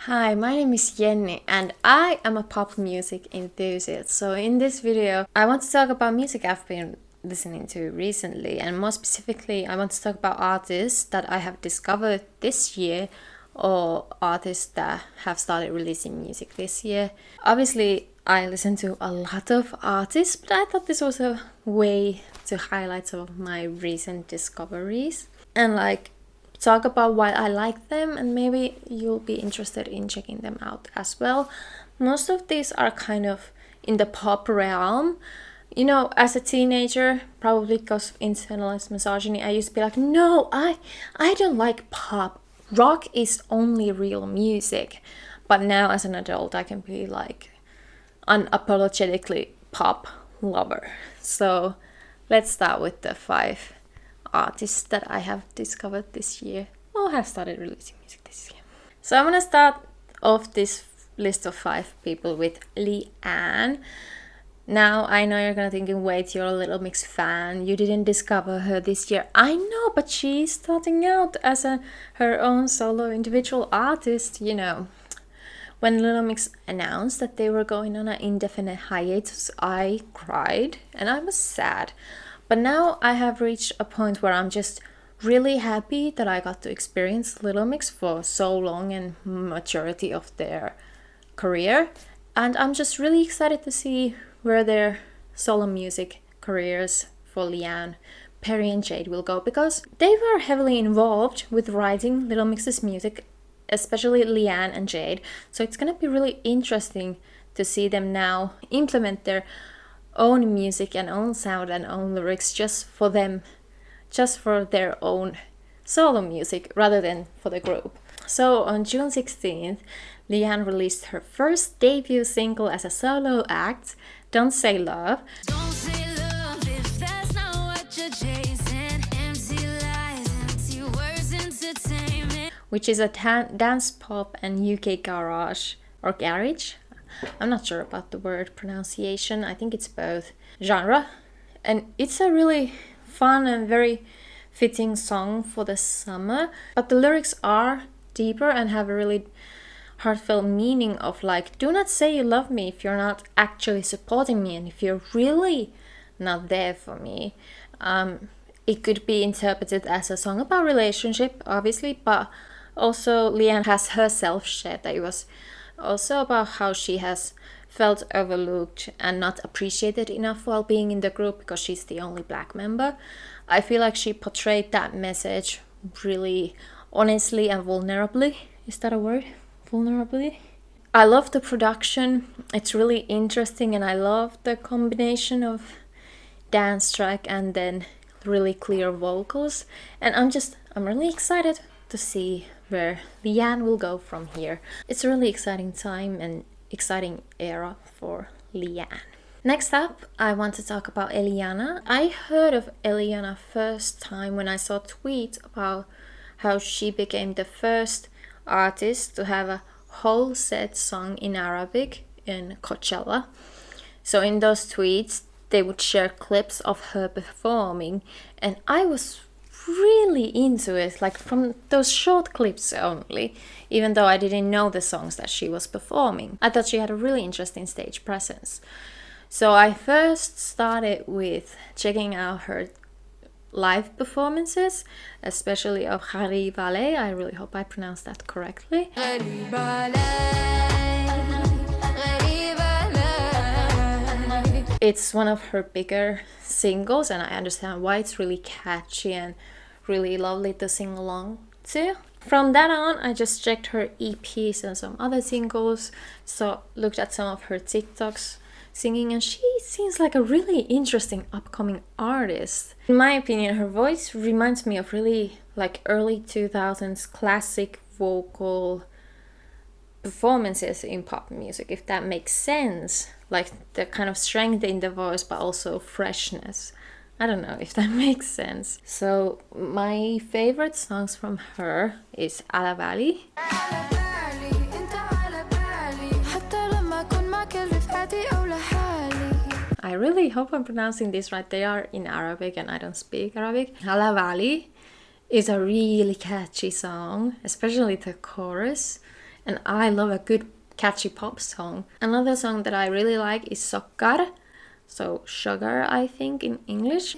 Hi, my name is Jenny and I am a pop music enthusiast. So in this video, I want to talk about music I've been listening to recently, and more specifically, I want to talk about artists that I have discovered this year or artists that have started releasing music this year. Obviously, I listen to a lot of artists, but I thought this was a way to highlight some of my recent discoveries and talk about why I like them, and maybe you'll be interested in checking them out as well. Most of these are kind of in the pop realm. You know, as a teenager, probably because of internalized misogyny, I used to be like, no, I don't like pop. Rock is only real music. But now as an adult, I can be like unapologetically pop lover. So let's start with the 5 artists that I have discovered this year or have started releasing music this year. So I'm gonna start off this list of 5 people with leigh-anne. Now I know you're gonna thinking, wait, you're a Little Mix fan, you didn't discover her this year. I know, but she's starting out as her own solo individual artist, you know. When Little Mix announced that they were going on an indefinite hiatus, I cried and I was sad. But now I have reached a point where I'm just really happy that I got to experience Little Mix for so long and majority of their career. And I'm just really excited to see where their solo music careers for leigh-anne, Perry and Jade will go, because they were heavily involved with writing Little Mix's music, especially leigh-anne and Jade. So it's gonna be really interesting to see them now implement their own music and own sound and own lyrics just for them, just for their own solo music rather than for the group. So on June 16th, leigh-anne released her first debut single as a solo act, Don't Say Love. Don't say love if that's not what you're chasing. Empty lies, empty words, entertainment. Which is a dance pop and UK garage or garage. I'm not sure about the word pronunciation. I think it's both genre. And it's a really fun and very fitting song for the summer. But the lyrics are deeper and have a really heartfelt meaning of like, do not say you love me if you're not actually supporting me and if you're really not there for me. It could be interpreted as a song about relationship, obviously, but also leigh-anne has herself shared that it was also about how she has felt overlooked and not appreciated enough while being in the group because she's the only black member. I feel like she portrayed that message really honestly and vulnerably. Is that a word? Vulnerably? I love the production. It's really interesting, and I love the combination of dance track and then really clear vocals. And I'm really excited to see where leigh-anne will go from here. It's a really exciting time and exciting era for leigh-anne. Next up, I want to talk about Eliana. I heard of Eliana first time when I saw a tweet about how she became the first artist to have a whole set sung in Arabic in Coachella. So in those tweets, they would share clips of her performing, and I was really into it, like from those short clips only, even though I didn't know the songs that she was performing. I thought she had a really interesting stage presence. So I first started with checking out her live performances, especially of Hari Ballet. I really hope I pronounced that correctly. It's one of her bigger singles, and I understand why. It's really catchy and really lovely to sing along to. From that on, I just checked her EPs and some other singles, so looked at some of her TikToks singing, and she seems like a really interesting upcoming artist. In my opinion, her voice reminds me of really like early 2000s classic vocal performances in pop music, if that makes sense. Like the kind of strength in the voice, but also freshness. I don't know if that makes sense. So my favorite songs from her is Ala Valley. I really hope I'm pronouncing this right. They are in Arabic and I don't speak Arabic. Ala Valley is a really catchy song, especially the chorus. and I love a good catchy pop song. Another song that I really like is Sokkar, so sugar I think in English.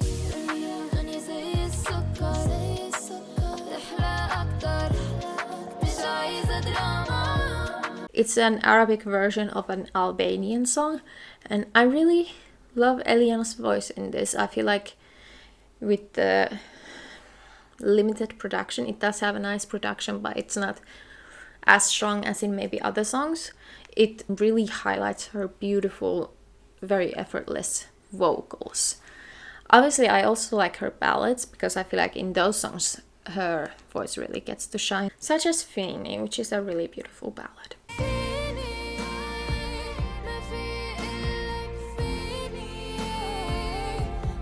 It's an Arabic version of an Albanian song, and I really love Eliana's voice in this. I feel like with the limited production, it does have a nice production, but it's not as strong as in maybe other songs. It really highlights her beautiful, very effortless vocals. Obviously, I also like her ballads because I feel like in those songs her voice really gets to shine, such as Fini, which is a really beautiful ballad.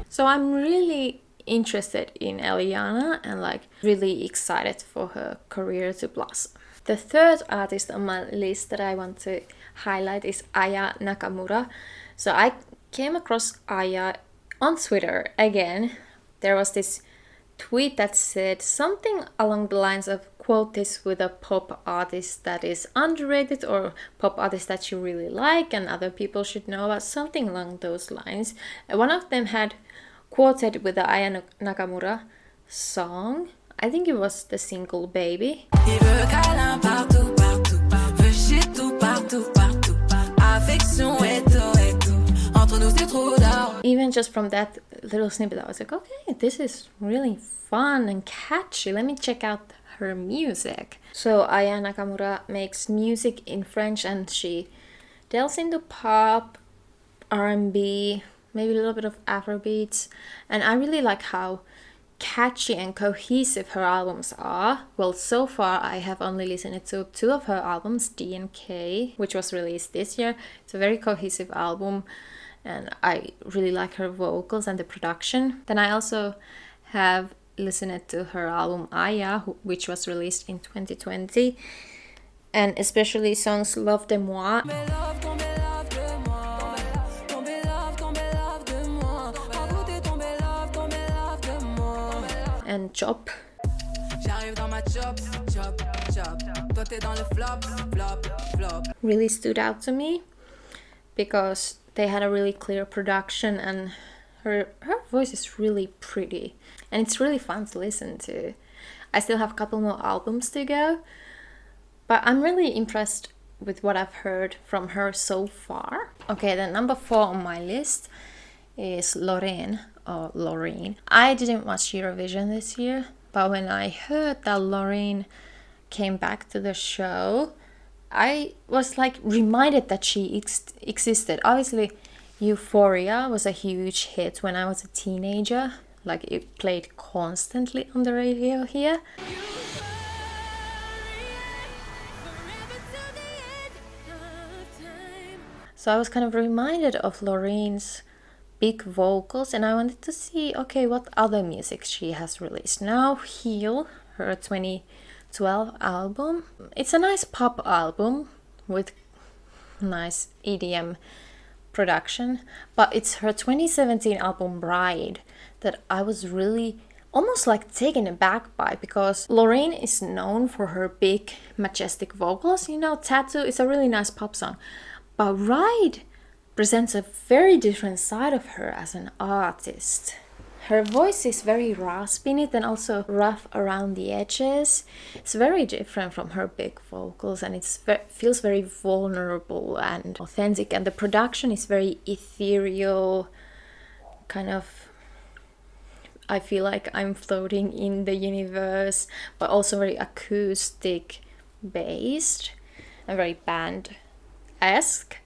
So I'm really interested in Eliana and like really excited for her career to blossom. The third artist on my list that I want to highlight is Aya Nakamura. So I came across Aya on Twitter again. There was this tweet that said something along the lines of, quote this with a pop artist that is underrated or pop artist that you really like and other people should know about, something along those lines. And one of them had quoted with the Aya Nakamura song. I think it was the single Baby. Even just from that little snippet, I was like, okay, this is really fun and catchy. Let me check out her music. So Aya Nakamura makes music in French and she delves into pop, R&B, maybe a little bit of Afrobeats. And I really like how catchy and cohesive her albums are. Well, so far I have only listened to 2 of her albums, D and K, which was released this year. It's a very cohesive album and I really like her vocals and the production. Then I also have listened to her album Aya, which was released in 2020, and especially songs Love de Moi and Chop. Really stood out to me because they had a really clear production and her voice is really pretty and it's really fun to listen to. I still have a couple more albums to go, but I'm really impressed with what I've heard from her so far. Okay, then number 4 on my list is Loreen. I didn't watch Eurovision this year, but when I heard that Loreen came back to the show, I was like reminded that she existed. Obviously, Euphoria was a huge hit when I was a teenager. Like it played constantly on the radio here. So I was kind of reminded of Loreen's big vocals and I wanted to see, okay, what other music she has released. Now Heal, her 2012 album. It's a nice pop album with nice EDM production, but it's her 2017 album Bride that I was really almost like taken aback by, because Loreen is known for her big majestic vocals. You know, Tattoo is a really nice pop song, but Bride presents a very different side of her as an artist. Her voice is very raspy in it and also rough around the edges. It's very different from her big vocals and it feels very vulnerable and authentic, and the production is very ethereal, kind of, I feel like I'm floating in the universe, but also very acoustic based and very band-esque.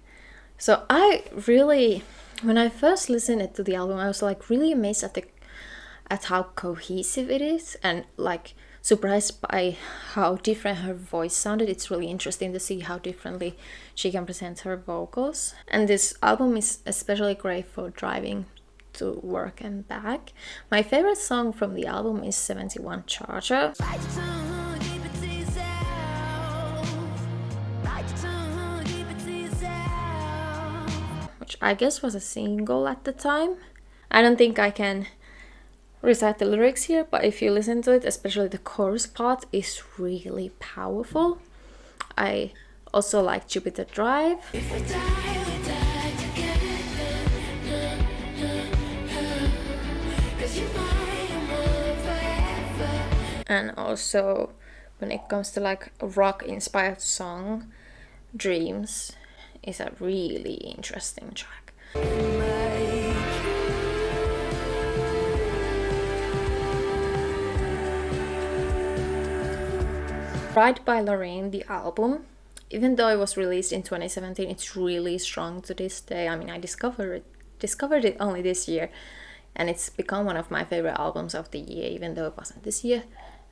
So I really, when I first listened to the album, I was like really amazed at how cohesive it is and like surprised by how different her voice sounded. It's really interesting to see how differently she can present her vocals. And this album is especially great for driving to work and back. My favorite song from the album is 71 Charger, which I guess was a single at the time. I don't think I can recite the lyrics here, but if you listen to it, especially the chorus part is really powerful. I also like Jupiter Drive. And also when it comes to like a rock inspired song, Dreams is a really interesting track. Ride by Lorraine, the album, even though it was released in 2017, it's really strong to this day. I mean, I discovered it only this year, and it's become one of my favorite albums of the year, even though it wasn't this year.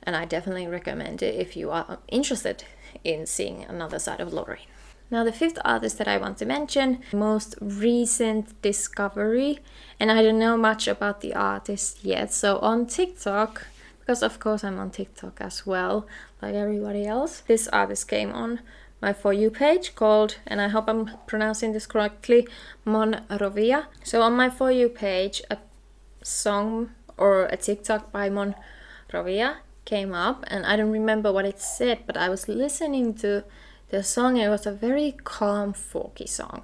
And I definitely recommend it if you are interested in seeing another side of Lorraine. Now the fifth artist that I want to mention, most recent discovery, and I don't know much about the artist yet. So on TikTok, because of course I'm on TikTok as well, like everybody else, this artist came on my For You page called, and I hope I'm pronouncing this correctly, Mon Rovia. So on my For You page, a song or a TikTok by Mon Rovia came up, and I don't remember what it said, but I was listening to the song and it was a very calm, folky song.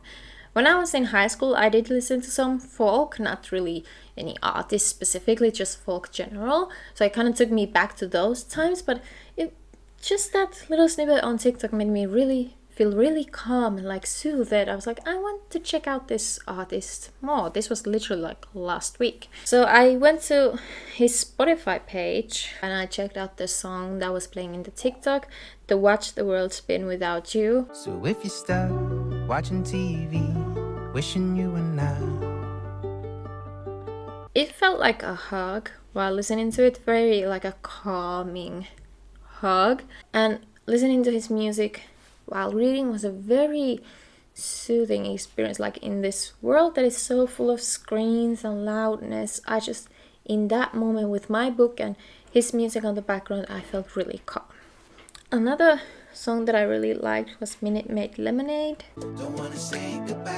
When I was in high school, I did listen to some folk, not really any artist specifically, just folk general. So it kind of took me back to those times, but just that little snippet on TikTok made me really feel really calm and like soothed. I was like, I want to check out this artist more. This was literally like last week. So I went to his Spotify page and I checked out the song that was playing in the TikTok, the Watch the World Spin Without You. So if you're stuck watching TV, wishing you were not. It felt like a hug while listening to it, very like a calming hug. And listening to his music while reading was a very soothing experience. Like in this world that is so full of screens and loudness, I just, in that moment with my book and his music on the background, I felt really calm. Another song that I really liked was Minute Maid Lemonade. Don't wanna say goodbye.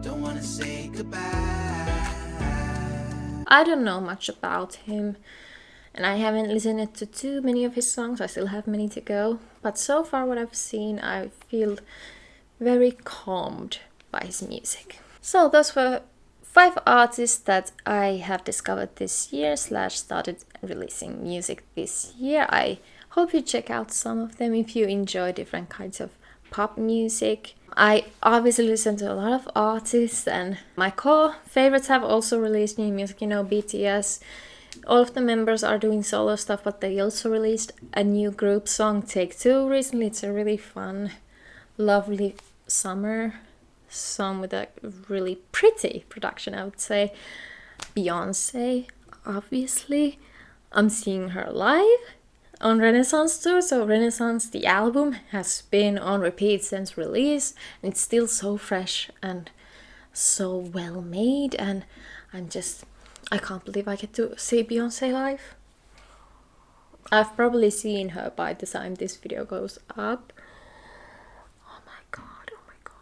Don't wanna say goodbye. I don't know much about him, and I haven't listened to too many of his songs. I still have many to go. But so far what I've seen, I feel very calmed by his music. So those were 5 artists that I have discovered this year / started releasing music this year. I hope you check out some of them if you enjoy different kinds of pop music. I obviously listen to a lot of artists, and my core favorites have also released new music. You know, BTS, all of the members are doing solo stuff, but they also released a new group song, Take Two, recently. It's a really fun, lovely summer song with a really pretty production, I would say. Beyonce, obviously. I'm seeing her live on Renaissance tour. So Renaissance, the album, has been on repeat since release. And it's still so fresh and so well made, and I can't believe I get to see Beyonce live. I've probably seen her by the time this video goes up. Oh my god, oh my god.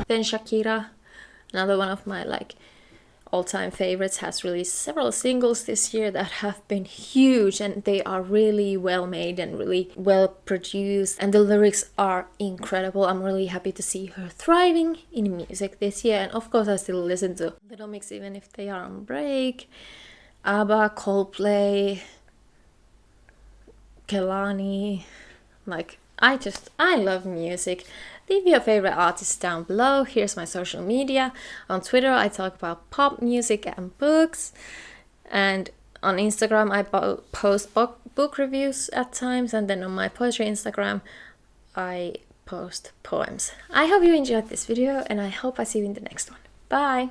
Then Shakira, another one of my all-time favorites, has released several singles this year that have been huge, and they are really well made and really well produced, and the lyrics are incredible. I'm really happy to see her thriving in music this year. And of course I still listen to Little Mix even if they are on break. ABBA, Coldplay, Kehlani, I love music. Leave your favorite artists down below. Here's my social media. On Twitter, I talk about pop music and books. And on Instagram, I post book reviews at times. And then on my poetry Instagram, I post poems. I hope you enjoyed this video, and I hope I see you in the next one. Bye!